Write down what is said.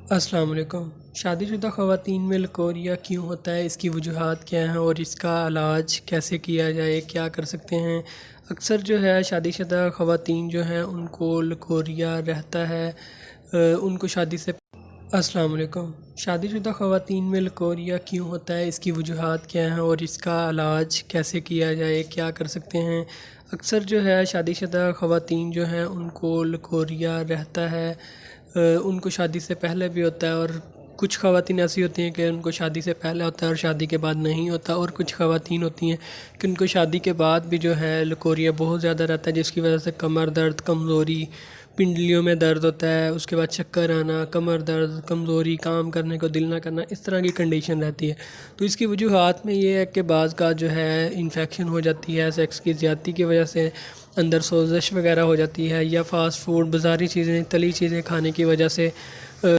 अस्सलाम वालेकुम। शादीशुदा ख़वातीन में लकोरिया क्यों होता है, इसकी वजूहात क्या हैं और इसका इलाज कैसे किया जाए, क्या कर सकते हैं। अक्सर जो है शादीशुदा ख़वातीन जो हैं उनको लकोरिया रहता है। उनको शादी से अस्सलाम वालेकुम। शादीशुदा ख़वातीन में लकोरिया क्यों होता है, इसकी वजूहात क्या हैं और इसका इलाज कैसे किया जाए, क्या कर सकते हैं। अक्सर जो है शादीशुदा ख़वातीन जो हैं उनको लकोरिया रहता है। उनको शादी से पहले भी होता है और कुछ ख़वातीन ऐसी होती हैं कि उनको शादी से पहले होता है और शादी के बाद नहीं होता, और कुछ ख़वातीन होती हैं कि उनको शादी के बाद भी जो है लकोरिया बहुत ज़्यादा रहता है, जिसकी वजह से कमर दर्द, कमज़ोरी, पिंडलियों में दर्द होता है, उसके बाद चक्कर आना, कमर दर्द, कमज़ोरी, काम करने को दिल ना करना, इस तरह की कंडीशन रहती है। तो इसकी वजूहात में ये है कि बाज़ का जो है इन्फेक्शन हो जाती है सेक्स की ज़्यादती की वजह से, अंदर सोजश वगैरह हो जाती है, या फ़ास्ट फूड, बाज़ारी चीज़ें, तली चीज़ें खाने की वजह से